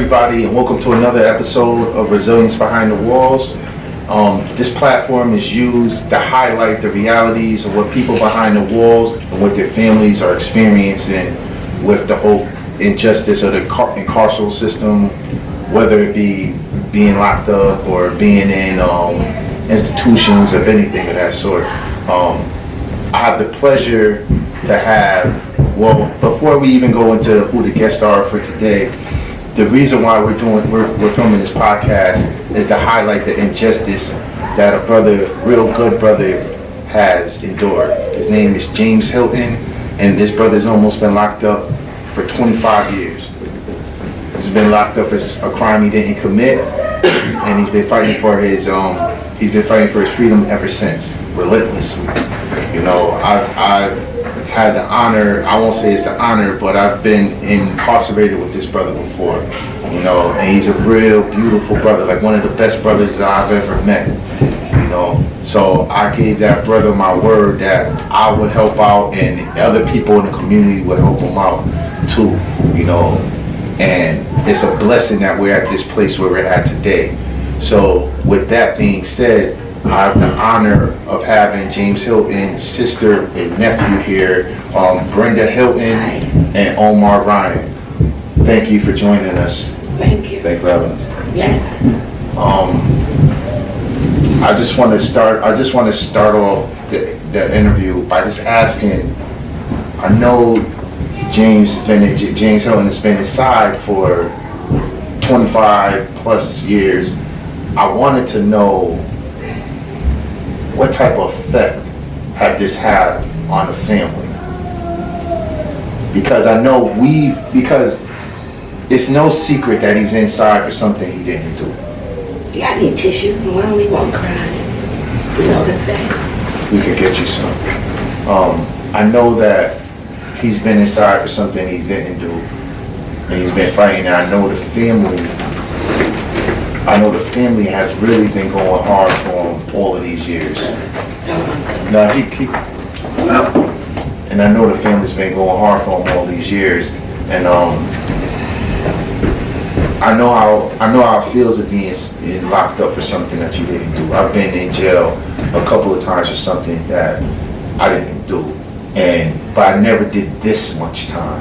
everybody, and welcome to another episode of Resilience Behind the Walls. This platform is used to highlight the realities of what people behind the walls and what their families are experiencing with the whole injustice of the carceral system, whether it be being locked up or being in institutions of anything of that sort. I have the pleasure to have, well, before we even go into who the guests are for today, the reason why we're filming this podcast is to highlight the injustice that a brother, real good brother, has endured. His name is James Hilton, and this brother's almost been locked up for 25 years. He's been locked up for a crime he didn't commit, and he's been fighting for his freedom ever since, relentlessly. You know, I've had the honor, I won't say it's an honor, but I've been incarcerated with this brother before, you know, and he's a real beautiful brother, like one of the best brothers that I've ever met, you know. So I gave that brother my word that I would help out and other people in the community would help him out too, you know. And it's a blessing that we're at this place where we're at today. So with that being said, I have the honor of having James Hilton's sister and nephew here, Brenda Hilton and Omar Ryan. Thank you for joining us. Thank you. Thanks for having us. Yes. I just want to start off the interview by just asking. I know James Hilton has been inside for 25 plus years. I wanted to know, what type of effect had this had on the family? Because I know because it's no secret that he's inside for something he didn't do. You got any tissue? We won't cry. You know the fact. We could get you some. I know that he's been inside for something he didn't do, and he's been fighting. And I know the family has really been going hard for him all of these years. Now and I know the family's been going hard for him all these years, and I know how it feels to be locked up for something that you didn't do. I've been in jail a couple of times for something that I didn't do, but I never did this much time.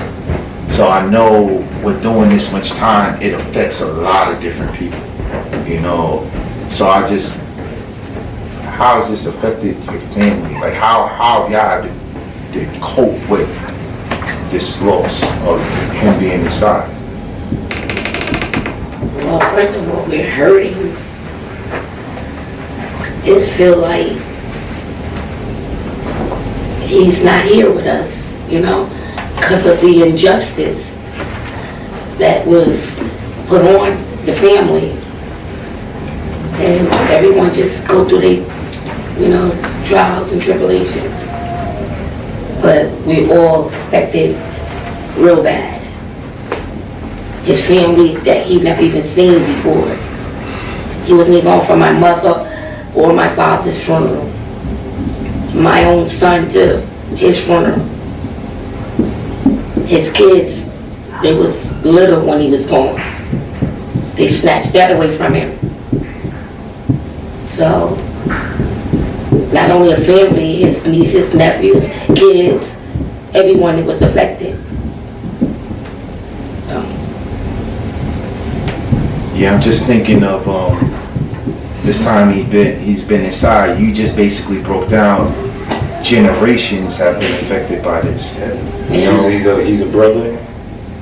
So I know with doing this much time, it affects a lot of different people, you know. So how has this affected your family? Like how y'all had to cope with this loss of him being inside? Well, first of all, we're hurting. It feels like he's not here with us, you know, because of the injustice that was put on the family. And everyone just go through their, trials and tribulations. But we all affected real bad. His family that he never even seen before. He wasn't even on for my mother or my father's funeral. My own son too, his funeral. His kids, they was little when he was gone. They snatched that away from him. So, not only a family, his nieces, nephews, kids, everyone that was affected. So. Yeah, I'm just thinking of this time he's been inside. You just basically broke down. Generations have been affected by this. You know, he's a brother.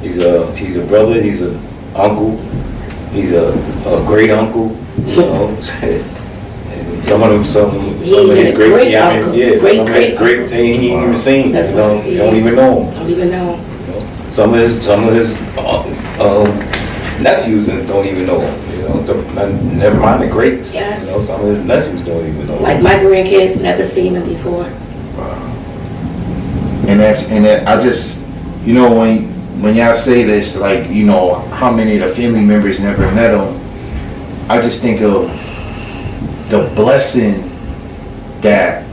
He's a brother. He's an uncle. He's a great uncle. You know. And some of his greats, some of his greats he ain't even seen. That's don't even know him. Don't even know him. You know? Some of his nephews don't even know him. You know, never mind the greats. Yes. You know, some of his nephews don't even know him. Like my grandkids never seen him before. Wow. And I just, you know, when y'all say this, like, you know, how many of the family members never met him, I just think of the blessing that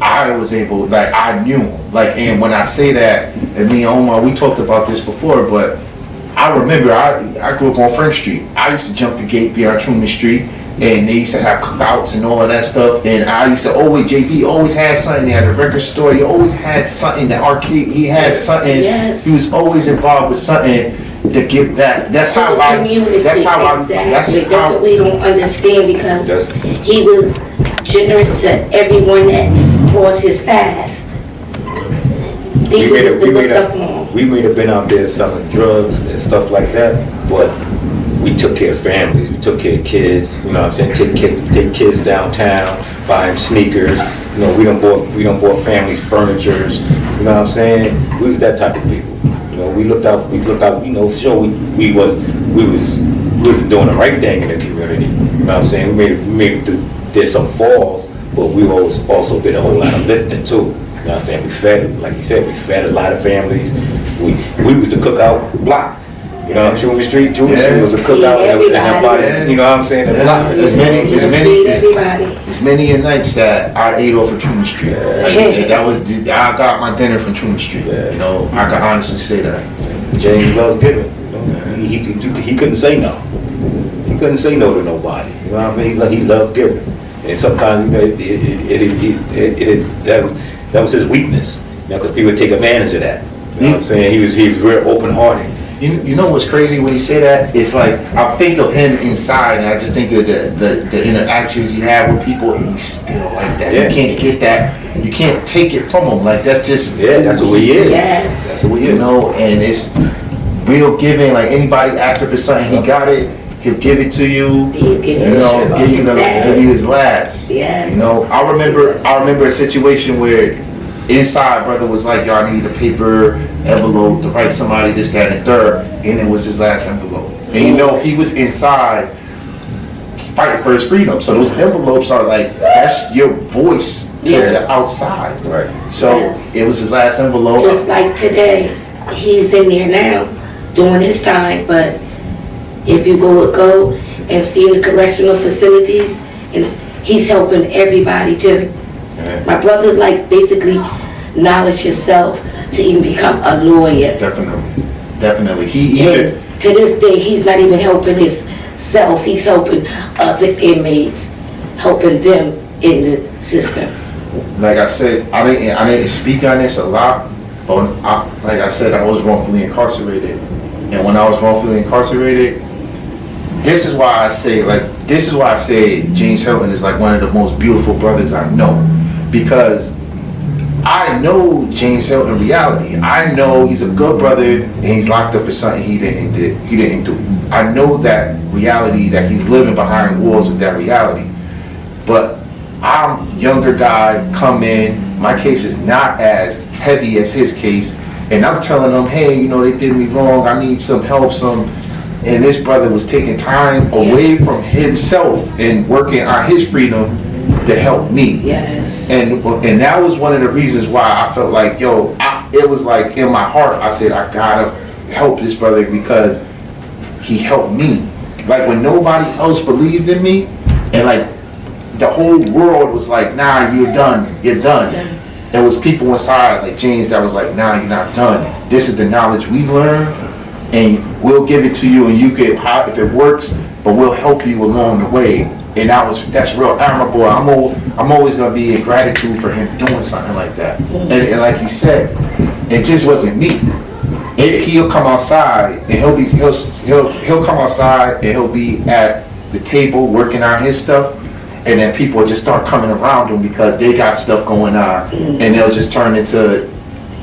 I was able, like, I knew, like, and when I say that, and me and Omar, we talked about this before, but I remember I grew up on Frank Street. I used to jump the gate beyond Truman Street, and they used to have cookouts and all of that stuff. And I used to always, JB always had something. They had a record store. He always had something. The arcade, he had something. Yes. He was always involved with something to give back. That's how I. Community. That's how exactly. That's what we don't understand, because he was generous to everyone that crossed his path. We may have been out there selling drugs and stuff like that, but we took care of families, we took care of kids, you know what I'm saying, take kids downtown, buy them sneakers, you know, we don't bought families furnitures, you know what I'm saying, we was that type of people, you know, we looked out, you know, sure, we wasn't doing the right thing in the community, you know what I'm saying, we made it through, did some falls, but we also did a whole lot of lifting too. You know what I'm saying? We fed, like you said, we fed a lot of families. We was the cookout block. You know, Truman Street was a cookout, and everybody, you know what I'm saying? The block. There's many nights that I ate off of Truman Street. And I got my dinner from Truman Street. You know, I can honestly say that. James loved giving. You know? He couldn't say no. He couldn't say no to nobody. You know what I mean? He loved giving. And sometimes, you know, that was his weakness, you know, because people would take advantage of that. You know what I'm saying? He was real open-hearted. You know what's crazy when you say that? It's like, I think of him inside, and I just think of the interactions he had with people, and he's still like that. Yeah. You can't get that. You can't take it from him. Like, that's just that's who he is. Yes. That's who he is. You know, and it's real giving. Like, anybody asks him for something, he got it. He'll give it to you. He'll give you his last. Yes. You know, I remember a situation where inside brother was like, "Y'all need a paper envelope to write somebody this, that, and third," and it was his last envelope. And you know, he was inside fighting for his freedom. So those envelopes are like, that's your voice to the outside. Right. So it was his last envelope. Just like today, he's in there now doing his time, but if you go and see in the correctional facilities, and he's helping everybody too. Yeah. My brother's like basically knowledge himself to even become a lawyer. Definitely. To this day, he's not even helping himself. He's helping other inmates, helping them in the system. Like I said, I didn't speak on this a lot, but like I said, I was wrongfully incarcerated, and when I was wrongfully incarcerated, this is why I say James Hilton is like one of the most beautiful brothers I know, because I know James Hilton reality. I know he's a good brother and he's locked up for something he didn't do. I know that reality, that he's living behind walls with that reality. But I'm a younger guy, come in, my case is not as heavy as his case, and I'm telling them, hey, you know, they did me wrong, I need some help, and this brother was taking time away from himself and working on his freedom to help me. Yes. And that was one of the reasons why I felt like, it was like in my heart, I said, I gotta help this brother because he helped me. Like when nobody else believed in me, and like the whole world was like, nah, you're done. Yes. There was people inside like James that was like, nah, you're not done. This is the knowledge we learned, and we'll give it to you, and you can, if it works, but we'll help you along the way. And that's real admirable. I'm always gonna be in gratitude for him doing something like that. And like you said, it just wasn't me. He'll come outside and he'll come outside and he'll be at the table working on his stuff, and then people just start coming around him because they got stuff going on, and they'll just turn into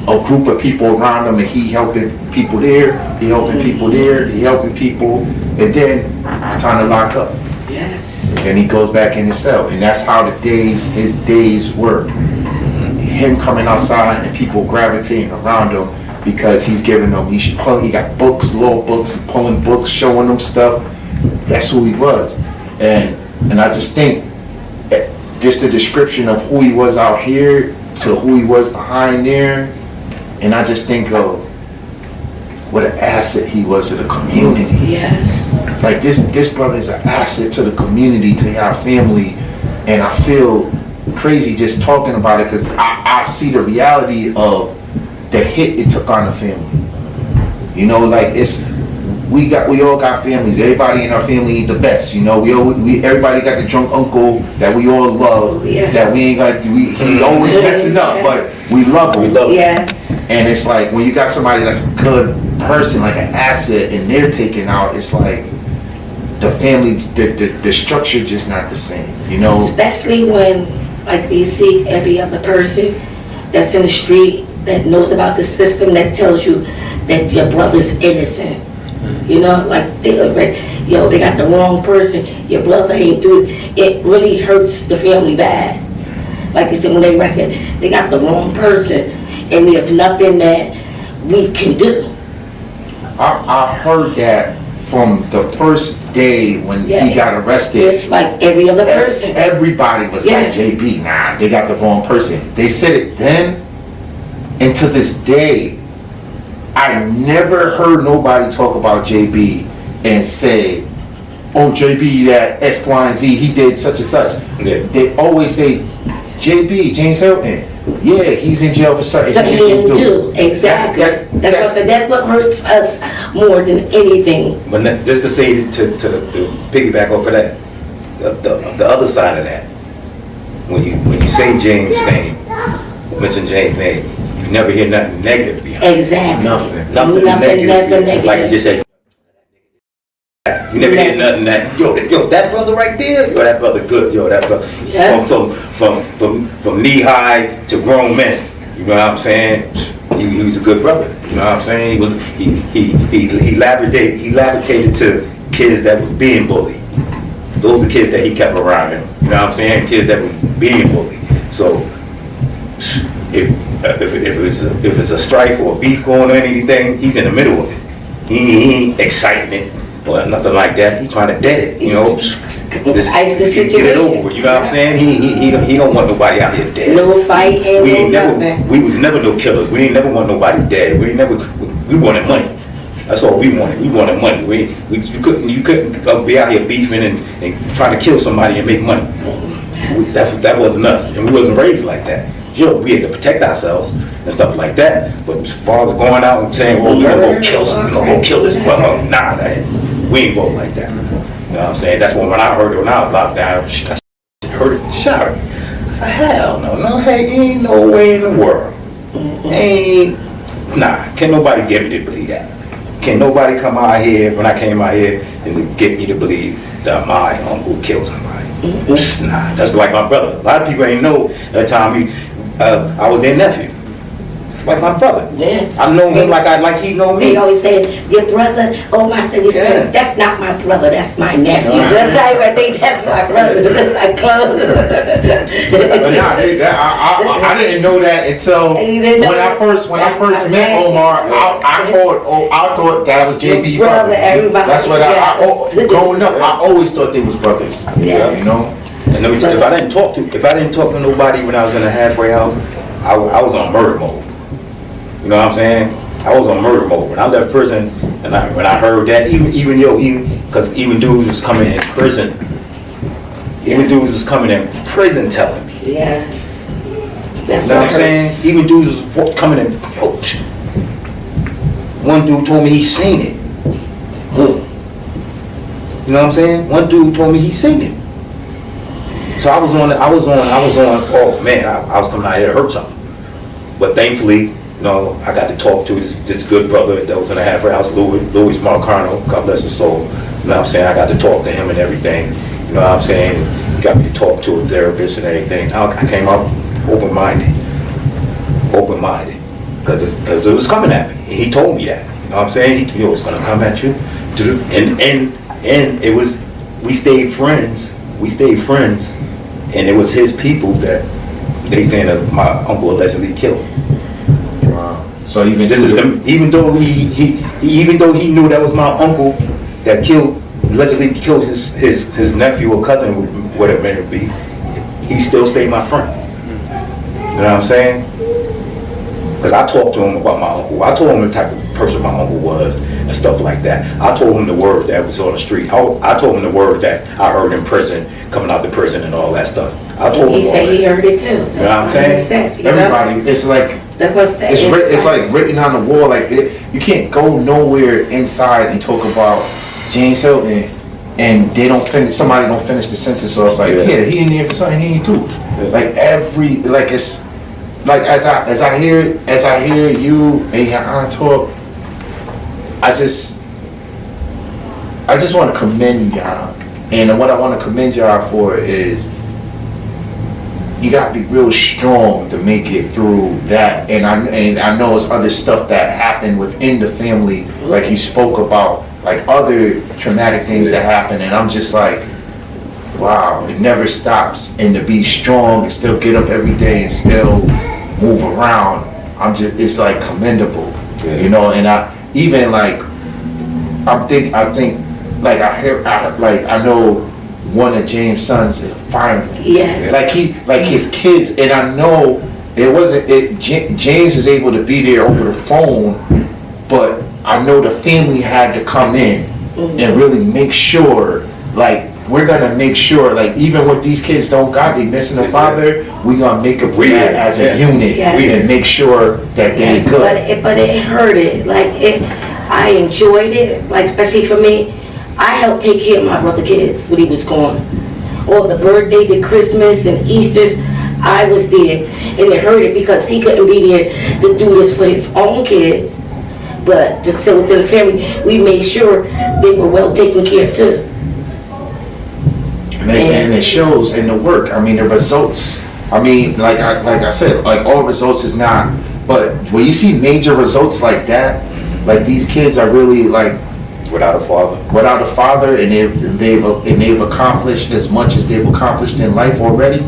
a group of people around him, and he helping people there, he helping people there, he helping people, and then it's time to lock up. Yes. And he goes back in his cell, and that's how his days were. Him coming outside and people gravitating around him because he's giving them, he got books, law books, and pulling books, showing them stuff. That's who he was. And I just think, just the description of who he was out here to who he was behind there, and I just think of what an asset he was to the community. Yes. Like this brother is an asset to the community, to our family, and I feel crazy just talking about it because I see the reality of the hit it took on the family. You know, like we all got families. Everybody in our family ain't the best, you know. Everybody got the drunk uncle that we all love. Yes. That we ain't got. He always messing up, but we love him. Yes. And it's like when you got somebody that's a good person, like an asset, and they're taken out, it's like the family, the structure just not the same, you know. Especially when, like, you see every other person that's in the street that knows about the system that tells you that your brother's innocent. You know, like, they got the wrong person. Your brother ain't do it. It really hurts the family bad. Like you said, when they arrested, they got the wrong person, and there's nothing that we can do. I heard that from the first day when he got arrested. It's like every other person. Everybody was like, JB, nah, they got the wrong person. They said it then, and to this day, I never heard nobody talk about JB and say, oh, JB, that X, Y, and Z, he did such and such. Yeah. They always say, JB, James Hilton, yeah, he's in jail for something Something he didn't do. Exactly. That's what hurts us more than anything. But just to say, to piggyback off of that, the other side of that, when you say James' name, mention James' name, you never hear nothing negative behind it. Exactly. Nothing negative. Like you just said, you never hear nothing that, yo, that brother right there, yo, that brother good, yo, that brother, from knee high to grown men, you know what I'm saying? He was a good brother, you know what I'm saying? He levitated to kids that was being bullied. Those are kids that he kept around him, you know what I'm saying? Kids that was being bullied. So if it's a strife or a beef going on, anything, he's in the middle of it. He ain't exciting it or nothing like that. He's trying to dead it, you know. Get it over with, you know what I'm saying? He don't want nobody out here dead. No fight, we was never no killers. We ain't never want nobody dead. We wanted money. That's all we wanted. We wanted money. You couldn't be out here beefing and trying to kill somebody and make money. That wasn't us, and we wasn't raised like that. Sure, we had to protect ourselves and stuff like that. But as far as going out and saying, "Well, we're gonna go kill something, we're gonna go kill this," well, nah, we ain't go like that. You know what I'm saying? That's when I heard it when I was locked down. I heard it, shot her. I said, "Hell no, hey, ain't no way in the world, Can't nobody get me to believe that. Can't nobody come out here when I came out here and get me to believe that my uncle killed somebody." Nah, that's like my brother. A lot of people ain't know that time I was their nephew. It's like my brother. Yeah. I know him like he know me. They always say, your brother, Omar said, that's not my brother, that's my nephew. That's how I think that's my brother. That's like close. I didn't know that until when I first met Omar. I thought that was JB brother. That's what growing up, I always thought they was brothers. Yes. You know. And let me tell you, if I didn't talk to nobody when I was in the halfway house, I was on murder mode. You know what I'm saying? I was on murder mode. When I left prison, and when I heard that, because even dudes was coming in prison, dudes was coming in prison telling me. Yes. That's what I'm saying? Even dudes was coming in. One dude told me he seen it. You know what I'm saying? One dude told me he seen it. So I was on. Oh man, I was coming out here to hurt something. But thankfully, you know, I got to talk to this good brother that was in the halfway house, Louis Marcano, God bless his soul. You know what I'm saying? I got to talk to him and everything. You know what I'm saying? He got me to talk to a therapist and everything. I came out open-minded. Because it was coming at me. He told me that. You know what I'm saying? It's going to come at you. And it was, we stayed friends. And it was his people that they saying that my uncle allegedly killed. So even though he knew that was my uncle that allegedly killed his nephew or cousin, whatever it may be, he still stayed my friend. You know what I'm saying? Because I talked to him about my uncle. I told him the type of person my uncle was and stuff like that. I told him the word that was on the street. I told him the word that I heard in prison, coming out the prison and all that stuff. I told him. He said he heard it too. You know what I'm saying? Everybody, it's like That's what's that. It's like written on the wall. Like you can't go nowhere inside and talk about James Hilton, and they don't finish. Somebody don't finish the sentence off. Like yeah, he in there for something he ain't do. Like it's like as I hear you and your aunt talk, I just want to commend y'all. And what I want to commend y'all for is you got to be real strong to make it through that. And I know it's other stuff that happened within the family, like you spoke about, like other traumatic things that happen. And I'm just like, wow, it never stops. And to be strong and still get up every day and still move around, it's like commendable, you know. And I think. Like I know one of James' sons is a fireman. Yes. Like his kids, and I know James is able to be there over the phone, but I know the family had to come in and really make sure, like, we're gonna make sure, like, even what these kids don't got, they missing a father, we gonna make a that as a unit and make sure that they're good. But it hurted. Like I enjoyed it. Like especially for me. I helped take care of my brother's kids when he was gone. All the birthday, the Christmas, and Easters, I was there. And it hurt it because he couldn't be there to do this for his own kids. But just so within the family, we made sure they were well taken care of too. And it shows in the work. I mean, the results. I mean, like I said, like all results is not. But when you see major results like that, like these kids are really like, without a father, and they've accomplished as much as they've accomplished in life already.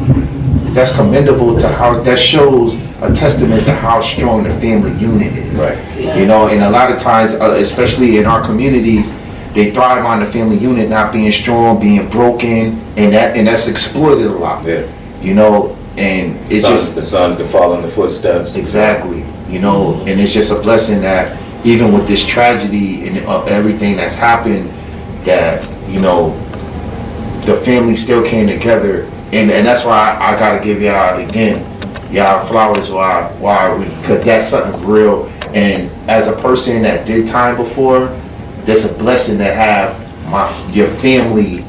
That's commendable to how that shows a testament to how strong the family unit is. Right. Yeah. You know, and a lot of times, especially in our communities, they thrive on the family unit not being strong, being broken, and that's exploited a lot. Yeah. You know, and it's just the sons to follow in the footsteps. Exactly. You know, and it's just a blessing that even with this tragedy and everything that's happened, that, you know, the family still came together. And that's why I gotta give y'all flowers because that's something real. And as a person that did time before, there's a blessing to have your family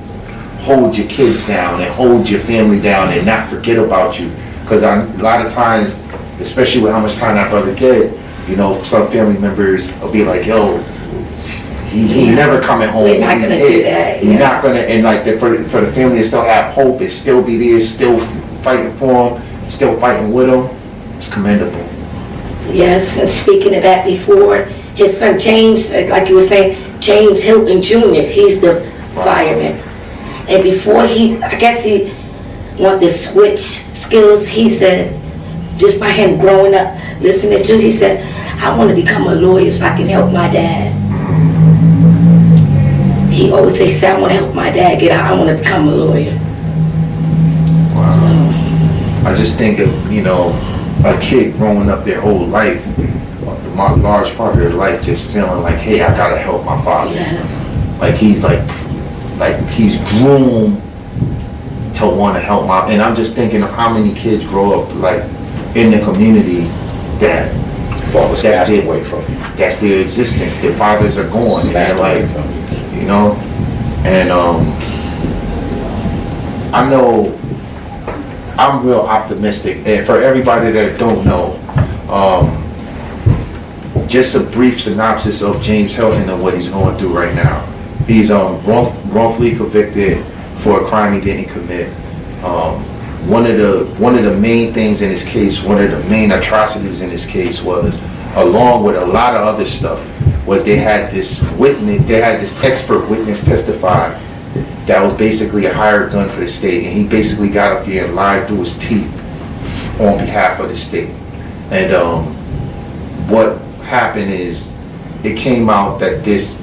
hold your kids down and hold your family down and not forget about you. Because a lot of times, especially with how much time that brother did, you know, some family members will be like, yo, he never coming home. We're not gonna do that. You're not gonna, and like for the family to still have hope and still be there, still fighting for him, still fighting with him, it's commendable. Yes, and speaking of that before, his son James, like you were saying, James Hilton Jr., he's the fireman. And before I guess he wanted to switch skills, he said, just by him growing up, listening to, he said, I want to become a lawyer so I can help my dad. He always says, I want to help my dad get out, I want to become a lawyer. Wow. So, I just think of, you know, a kid growing up their whole life, my large part of their life just feeling like, hey, I gotta help my father. yes. Like he's groomed to want to help and I'm just thinking of how many kids grow up like in the community that That's away from you. That's their existence. Their fathers are gone in their life, you know. And I know I'm real optimistic. And for everybody that don't know, just a brief synopsis of James Hilton and what he's going through right now. He's wrongfully convicted for a crime he didn't commit. One of the main things in his case, one of the main atrocities in his case was, along with a lot of other stuff, was they had this expert witness testify that was basically a hired gun for the state, and he basically got up there and lied through his teeth on behalf of the state. And what happened is, it came out that this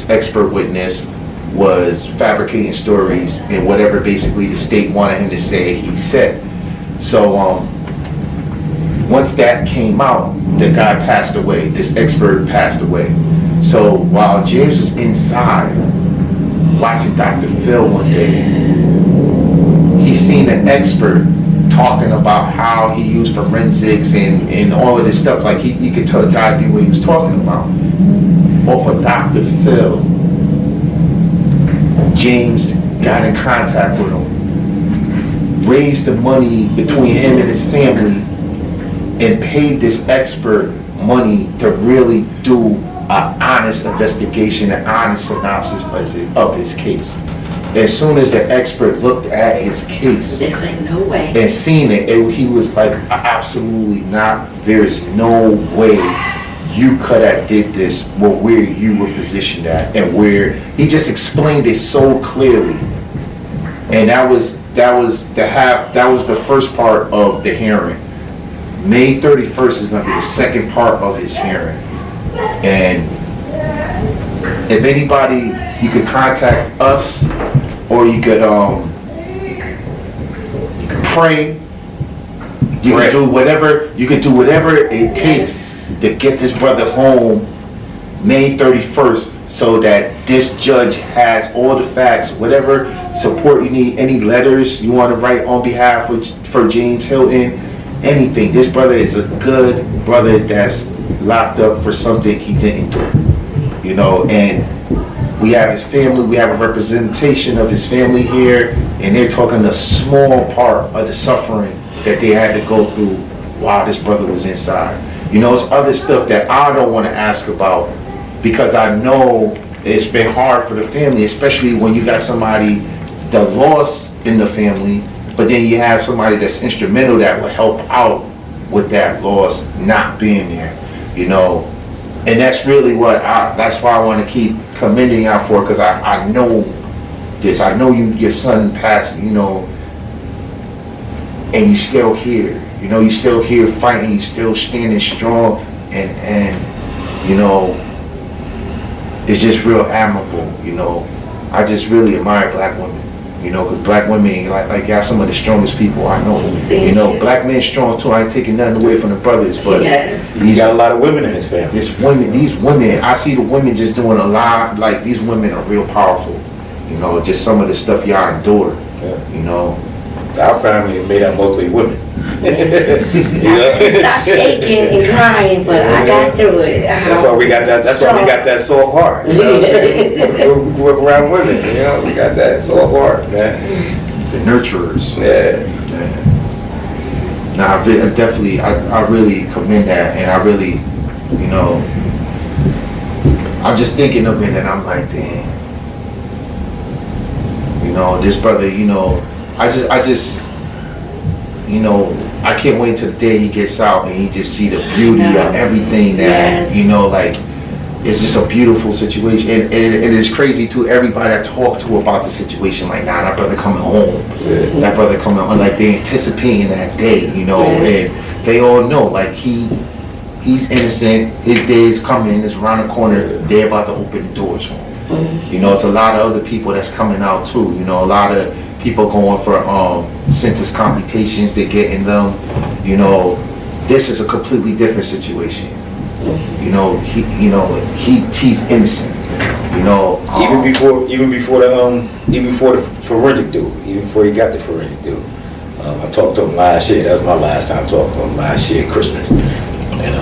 expert witness was fabricating stories and whatever basically the state wanted him to say, he said. So once that came out, the guy passed away. This expert passed away. So while James was inside watching Dr. Phil one day, he seen an expert talking about how he used forensics and all of this stuff. Like you could tell the guy knew what he was talking about. Off of Dr. Phil, James got in contact with him, raised the money between him and his family, and paid this expert money to really do an honest investigation, an honest synopsis of his case. As soon as the expert looked at his case, They say no way. and seen it, he was like, absolutely not. There is no way you could have did this where you were positioned at, and where he just explained it so clearly. And that was the first part of the hearing. May 31st is going to be the second part of his hearing. And if anybody, you could contact us, or you could pray. You can do whatever. You can do whatever it takes to get this brother home May 31st, so that this judge has all the facts, whatever support you need, any letters you want to write on behalf for James Hilton. Anything. This brother is a good brother that's locked up for something he didn't do, and we have his family, we have a representation of his family here, and they're talking a small part of the suffering that they had to go through while this brother was inside. It's other stuff that I don't want to ask about, because I know it's been hard for the family, especially when you got somebody that lost in the family, but then you have somebody that's instrumental that will help out with that loss not being there, and that's really that's why I want to keep commending out for, because I know this. I know your son passed, and you're still here. You're still here fighting. You're still standing strong, and it's just real admirable. I just really admire black women. Because black women, like y'all, some of the strongest people I know. Black men strong too. I ain't taking nothing away from the brothers, but he got a lot of women in his family. These women, I see the women just doing a lot. Like, these women are real powerful. Just some of the stuff y'all endure. Our family is made up mostly women. Stop shaking and crying, but I got through it. That's why we got that. That's why we got that soft heart. You know what I'm saying? We grew up around women. We got that soft heart, man. The nurturers. Yeah. Nah, I really commend that, and I really, I'm just thinking of it, and I'm like, damn. This brother, I can't wait till the day he gets out and he just see the beauty of everything that, it's just a beautiful situation. And it is crazy too, everybody I talk to about the situation, like, nah, that brother coming home. Yeah. That brother coming home, like, they anticipating that day, and they all know, like, he's innocent, his day is coming, it's around the corner, they're about to open the doors for him. It's a lot of other people that's coming out too, a lot of people going for sentence computations, they're getting them. This is a completely different situation. He's innocent. Even before the forensic dude, even before he got the forensic dude, I talked to him last year. That was my last time talking to him, last year Christmas, and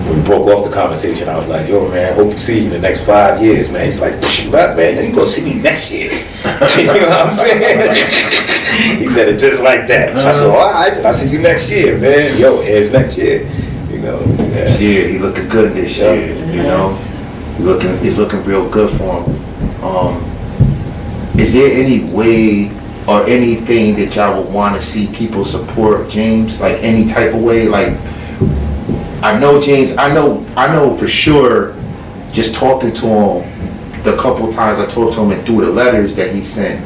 when we broke off the conversation, I was like, yo, man, I hope to see you in the next 5 years, man. He's like, what, man? You gonna see me next year. You know what I'm saying? He said it just like that. I said, all right, I'll see you next year, man. Yo, here's next year. Next year, he looking good this year, He's looking real good for him. Is there any way or anything that y'all would want to see people support James? Like, any type of way? Like, I know James, I know for sure, just talking to him the couple times I talked to him and through the letters that he sent,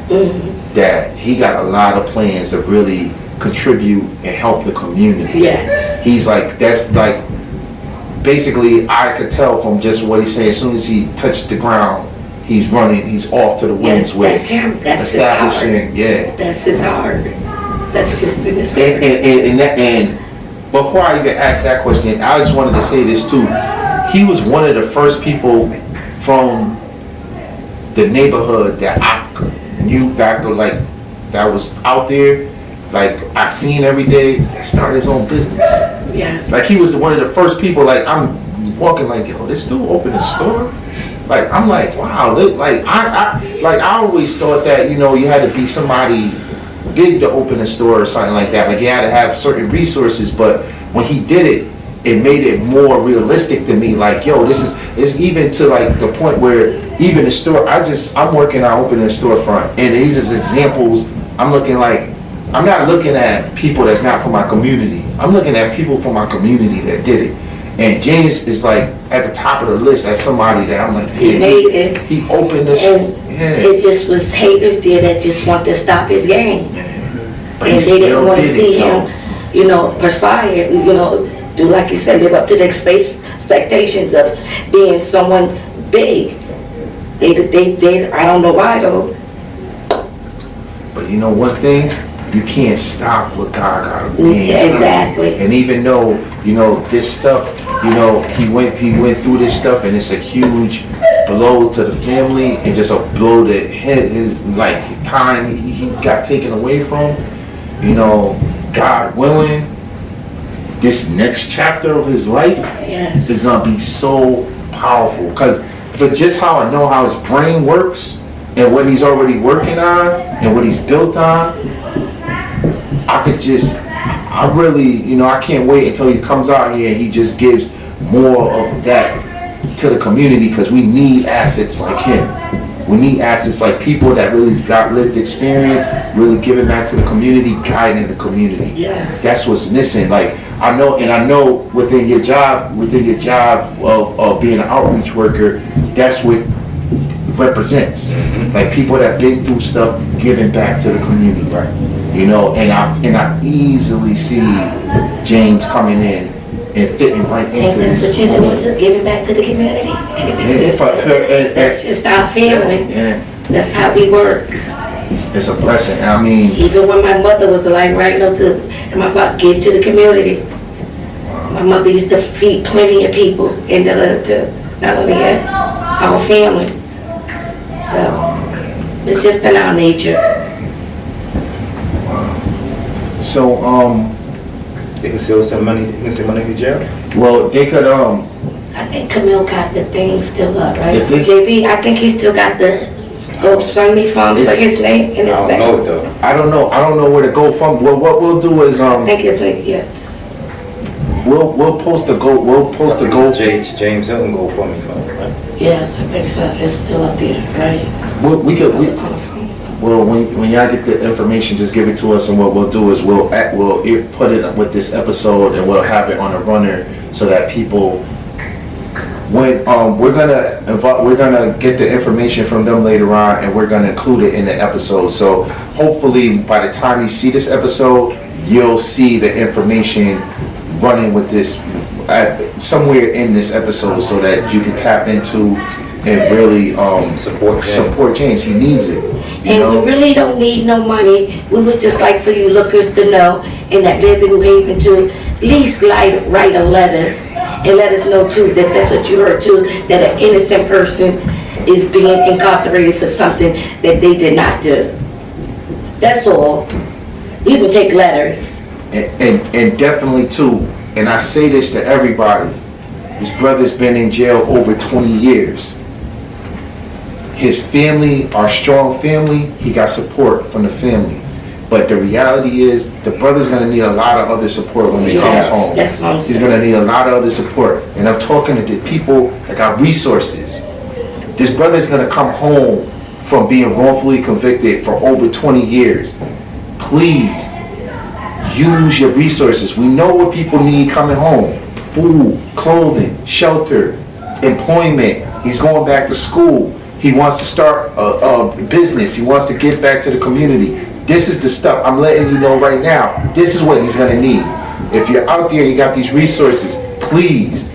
that he got a lot of plans to really contribute and help the community. Yes. He's like, that's like, basically I could tell from just what he's saying, as soon as he touched the ground, he's running, he's off to the winds with that's him. That's his heart. That's his heart. That's just in his heart. And before I even ask that question, I just wanted to say this too. He was one of the first people from the neighborhood that I knew that was out there like I seen every day that started his own business. Yes. Like he was one of the first people. Like I'm walking like, yo, this dude opened a store. Like I'm like, wow. Like I always thought that, you know, you had to be somebody big to open a store or something like that. Like you had to have certain resources. But when he did it, it made it more realistic to me. Like, yo, it's even to like the point where even the store, I'm working on opening a storefront, and these is examples. I'm not looking at people that's not from my community. I'm looking at people from my community that did it. And James is like at the top of the list as somebody that I'm like, He made it. He opened this. And Yeah. it just was haters there that just want to stop his game. But And he they didn't still want to did see it, though. him, you know, perspire, you know, do like you said, live up to the expectations of being someone big. They I don't know why though. But you know one thing? You can't stop what God got to be. Yeah, exactly. And even though, you know, this stuff, you know, he went through this stuff, and it's a huge blow to the family, and just a blow to his like time he got taken away from. You know, God willing, this next chapter of his life Yes. is gonna be so powerful. Because for just how I know how his brain works and what he's already working on and what he's built on, I really, you know, I can't wait until he comes out here and he just gives more of that to the community, because we need assets like him. We need assets like people that really got lived experience, really giving back to the community, guiding the community. Yes. That's what's missing. Like I know within your job of being an outreach worker, that's what represents. Like people that been through stuff, giving back to the community, right? You know, and I easily see James coming in and fitting right into And that's this. what you're doing, to give it back to the community. That's just our family. Yeah, That's how we work. it's a blessing. I mean, Even when my mother was alive, right, and my father give to the community. My mother used to feed plenty of people and to not only our family. So it's just in our nature. so They can still send money. They can send money to jail. well, they could I think Camille got the thing still up, right? If they- JB, I think he still got the GoFundMe fund for his name in I his don't name. know it though. I don't know where to go from. Well, what we'll do is I think it's like, yes. we'll post a go. James Hilton go for me, right? Yes, I think so. It's still up there, right? Well, when y'all get the information, just give it to us, and what we'll do is we'll put it with this episode, and we'll have it on a runner so that people, when we're gonna get the information from them later on, and we're gonna include it in the episode. So hopefully by the time you see this episode, you'll see the information running with this somewhere in this episode, so that you can tap into and really support James. He needs it. You And know? we really don't need no money. We would just like for you lookers to know, and that live in New Haven to at least write a letter and let us know too that that's what you heard too, that an innocent person is being incarcerated for something that they did not do. That's all. You can take letters. And definitely too, and I say this to everybody, this brother's been in jail over 20 years. His family, our strong family, he got support from the family. But the reality is, the brother's gonna need a lot of other support when he comes home. That's what I'm saying. He's gonna need a lot of other support. And I'm talking to the people that got resources. This brother's gonna come home from being wrongfully convicted for over 20 years. Please, use your resources. We know what people need coming home. Food, clothing, shelter, employment. He's going back to school. He wants to start a business. He wants to give back to the community. This is the stuff I'm letting you know right now. This is what he's gonna need. If you're out there, you got these resources, please,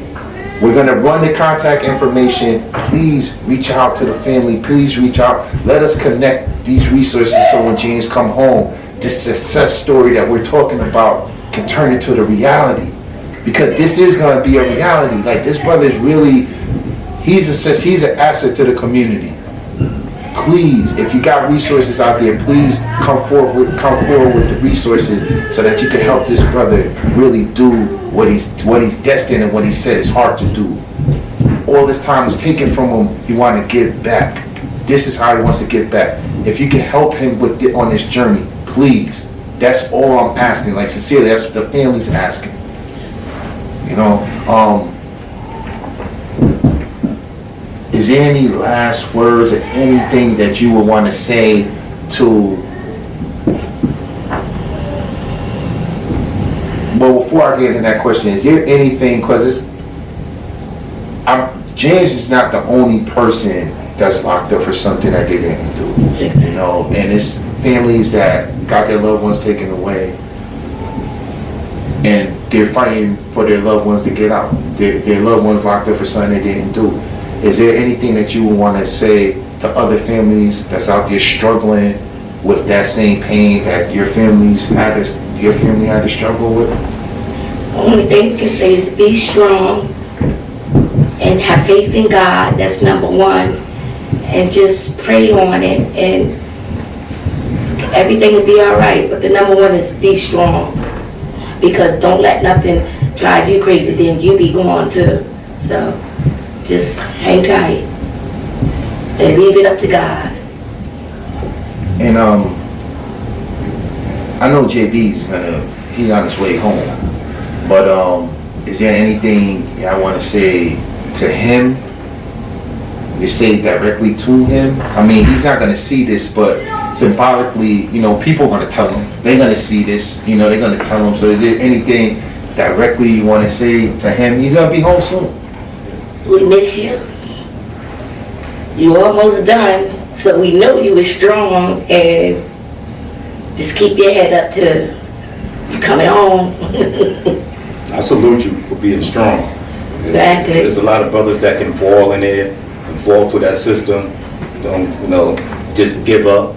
we're gonna run the contact information. Please reach out to the family. Please reach out. Let us connect these resources so when James come home, this success story that we're talking about can turn into the reality. Because this is gonna be a reality. Like, this brother is really, he's an asset to the community. please, if you got resources out there, please come forward with the resources so that you can help this brother really do what he's destined and what he said his heart to do. All this time was taken from him. He wanted to give back. This is how he wants to give back. If you can help him with it on this journey, please. That's all I'm asking. Like, sincerely, that's what the family's asking. You know, is there any last words or anything that you would want to say to... Well, before I get into that question, is there anything, because James is not the only person that's locked up for something that they didn't do, you know, and it's families that got their loved ones taken away, and they're fighting for their loved ones to get out. Their loved ones locked up for something they didn't do. Is there anything that you would want to say to other families that's out there struggling with that same pain that your family had to struggle with? The only thing you can say is be strong and have faith in God. That's number one. And just pray on it, and everything will be all right. But the number one is be strong, because don't let nothing drive you crazy, then you be gone too. So just hang tight and leave it up to God. And I know JB's he's on his way home, but is there anything I want to say to him? To say directly to him? I mean, he's not going to see this, but symbolically, you know, people are going to tell him. They're going to see this, you know, they're going to tell him. So is there anything directly you want to say to him? He's going to be home soon. We miss you. You almost done, so we know you were strong, and just keep your head up to you coming home. I salute you for being strong. Exactly. There's a lot of brothers that can fall in there, fall to that system. Don't, you know, just give up.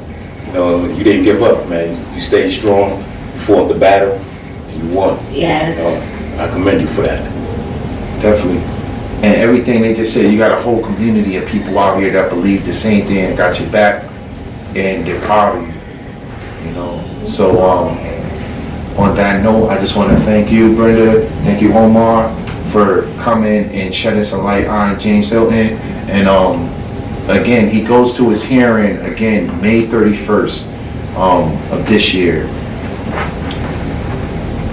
You know, you didn't give up, man. You stayed strong, you fought the battle, and you won. Yes. You know, I commend you for that. Definitely. And everything they just said, you got a whole community of people out here that believe the same thing and got your back, and they're proud of you. You know. So on that note, I just want to thank you, Brenda. Thank you, Omar, for coming and shedding some light on James Hilton. And again, he goes to his hearing again May 31st of this year.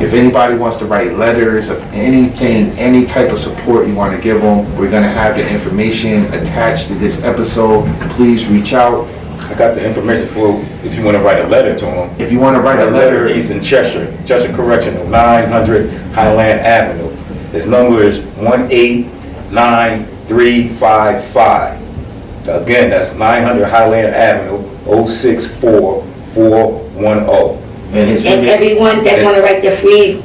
If anybody wants to write letters of anything, any type of support you want to give them, we're going to have the information attached to this episode. Please reach out. I got the information for if you want to write a letter to him. If you want to write a letter, he's in Cheshire Correctional, 900 Highland Avenue. His number is 189-355. Again, that's 900 Highland Avenue, 064410. and everyone that want to write the free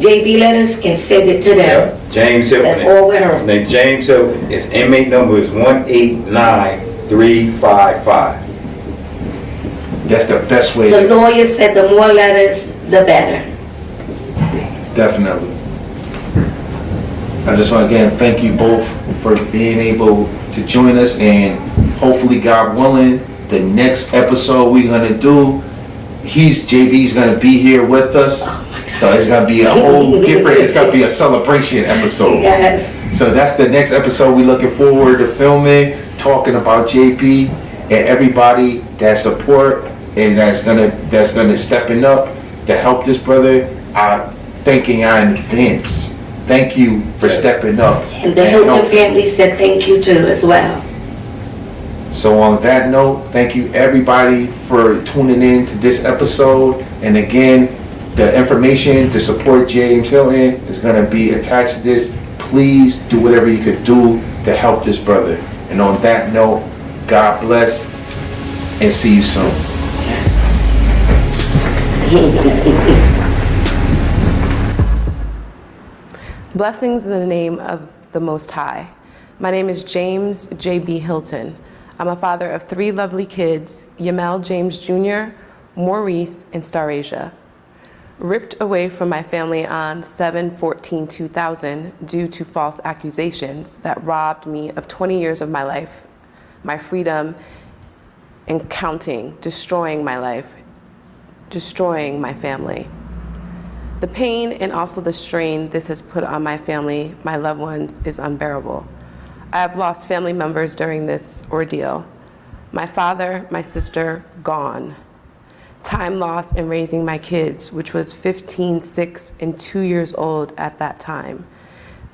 JB letters can send it to them. Yeah, James Hilton. That's all with her. His name James Hilton. His inmate number is 189-355. that's the best way. The lawyer said the more letters, the better. Definitely. I just want to again thank you both for being able to join us, and hopefully, God willing, the next episode we're gonna do, JB's gonna be here with us. So it's gonna be a whole different. It's gonna be a celebration episode. Yes. So that's the next episode we're looking forward to filming, talking about JB and everybody that support and that's gonna stepping up to help this brother. I'm thanking you in advance. Thank you for stepping up. And the Hilton family said thank you too as well. So on that note, thank you everybody for tuning in to this episode. And again, the information to support James Hilton is going to be attached to this. Please do whatever you could do to help this brother. And on that note, God bless and see you soon. Blessings in the name of the Most High. My name is James J.B. Hilton. I'm a father of 3 lovely kids, Yamel James Jr., Maurice, and Starasia. Ripped away from my family on 7/14/2000 due to false accusations that robbed me of 20 years of my life, my freedom, and counting, destroying my life, destroying my family. The pain and also the strain this has put on my family, my loved ones, is unbearable. I have lost family members during this ordeal. My father, my sister, gone. Time lost in raising my kids, which was 15, 6, and 2 years old at that time.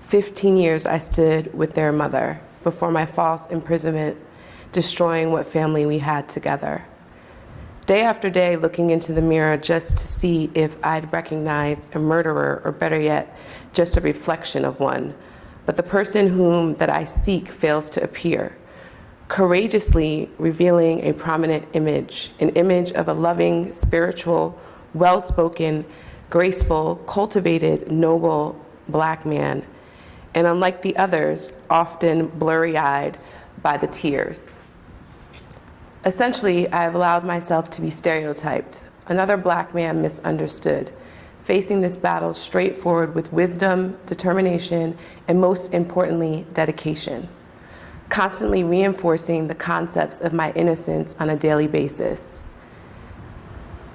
15 years I stood with their mother before my false imprisonment, destroying what family we had together. Day after day, looking into the mirror just to see if I'd recognize a murderer, or better yet, just a reflection of one. But the person whom that I seek fails to appear, courageously revealing a prominent image, an image of a loving, spiritual, well-spoken, graceful, cultivated, noble Black man, and unlike the others, often blurry-eyed by the tears. Essentially, I have allowed myself to be stereotyped, another Black man misunderstood, facing this battle straightforward with wisdom, determination, and most importantly, dedication, constantly reinforcing the concepts of my innocence on a daily basis.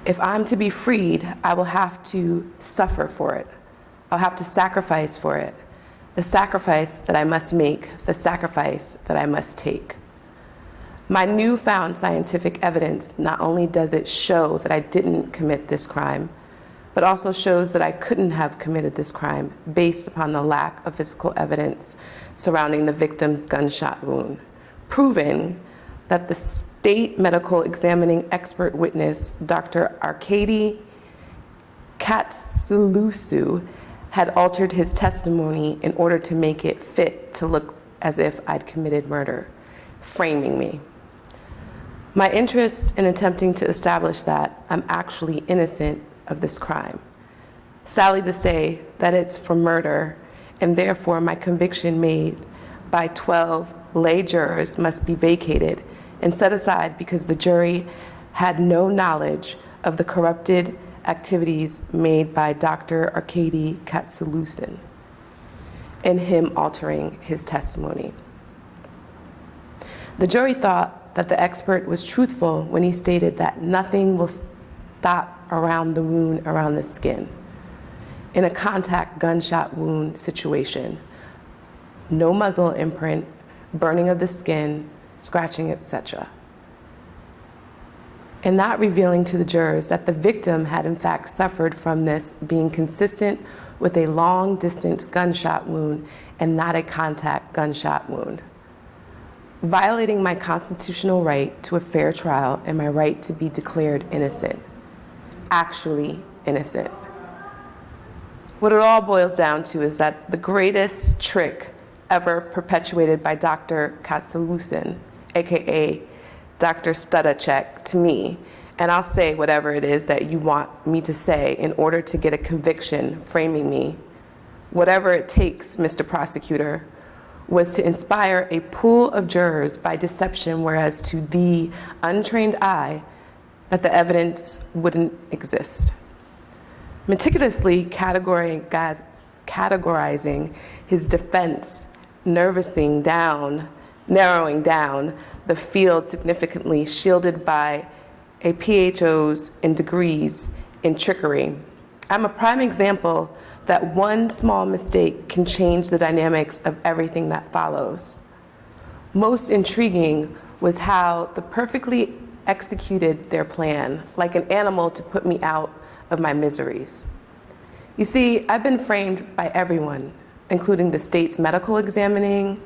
If I'm to be freed, I will have to suffer for it. I'll have to sacrifice for it. The sacrifice that I must make, the sacrifice that I must take. My newfound scientific evidence not only does it show that I didn't commit this crime, but also shows that I couldn't have committed this crime based upon the lack of physical evidence surrounding the victim's gunshot wound, proving that the state medical examining expert witness, Dr. Arkady Katsalusu, had altered his testimony in order to make it fit to look as if I'd committed murder, framing me. My interest in attempting to establish that I'm actually innocent of this crime. Sadly to say that it's for murder, and therefore my conviction made by 12 lay jurors must be vacated and set aside because the jury had no knowledge of the corrupted activities made by Dr. Arkady Katsalusan and him altering his testimony. The jury thought that the expert was truthful when he stated that nothing will stop around the wound around the skin in a contact gunshot wound situation. No muzzle imprint, burning of the skin, scratching, etc. And not revealing to the jurors that the victim had in fact suffered from this being consistent with a long distance gunshot wound and not a contact gunshot wound. Violating my constitutional right to a fair trial and my right to be declared innocent. Actually innocent. What it all boils down to is that the greatest trick ever perpetuated by Dr. Katsalusan, AKA Dr. Studacek, to me, and I'll say whatever it is that you want me to say in order to get a conviction framing me, whatever it takes, Mr. Prosecutor, was to inspire a pool of jurors by deception, whereas to the untrained eye, that the evidence wouldn't exist. Meticulously categorizing his defense, narrowing down the field significantly, shielded by a PhDs and degrees in trickery. I'm a prime example that one small mistake can change the dynamics of everything that follows. Most intriguing was how the perfectly executed their plan, like an animal to put me out of my miseries. You see, I've been framed by everyone, including the state's medical examining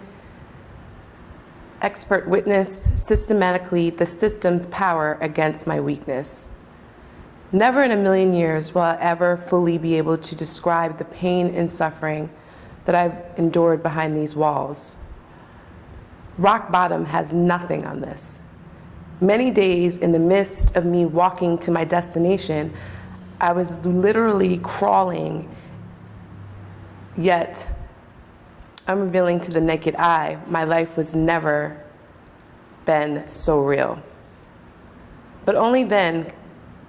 expert witness, systematically the system's power against my weakness. Never in a million years will I ever fully be able to describe the pain and suffering that I've endured behind these walls. Rock bottom has nothing on this. Many days in the midst of me walking to my destination, I was literally crawling, yet unrevealing to the naked eye, my life was never been so real. But only then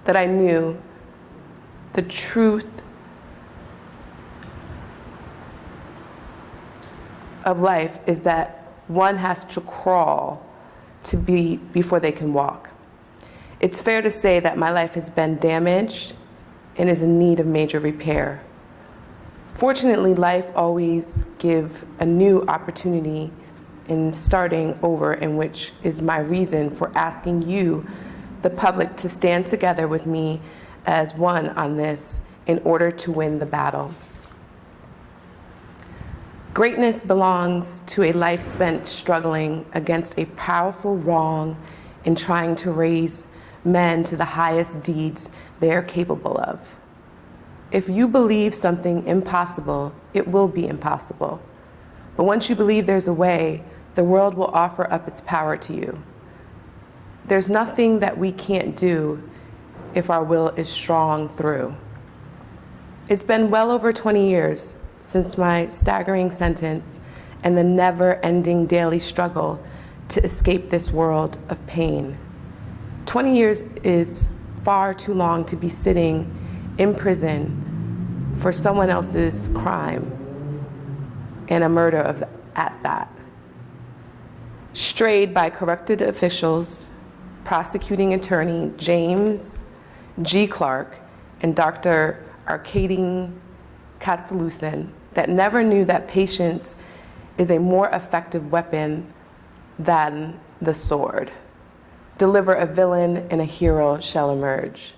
that I knew the truth of life is that one has to crawl to be before they can walk. It's fair to say that my life has been damaged and is in need of major repair. Fortunately, life always gives a new opportunity in starting over, in which is my reason for asking you, the public, to stand together with me as one on this in order to win the battle. Greatness belongs to a life spent struggling against a powerful wrong and trying to raise men to the highest deeds they are capable of. If you believe something impossible, it will be impossible. But once you believe there's a way, the world will offer up its power to you. There's nothing that we can't do if our will is strong through. It's been well over 20 years since my staggering sentence and the never-ending daily struggle to escape this world of pain. 20 years is far too long to be sitting in prison for someone else's crime and a murder at that. Strayed by corrupted officials, prosecuting attorney James G. Clark and Dr. Arkadine Kastelusin, that never knew that patience is a more effective weapon than the sword. Deliver a villain and a hero shall emerge.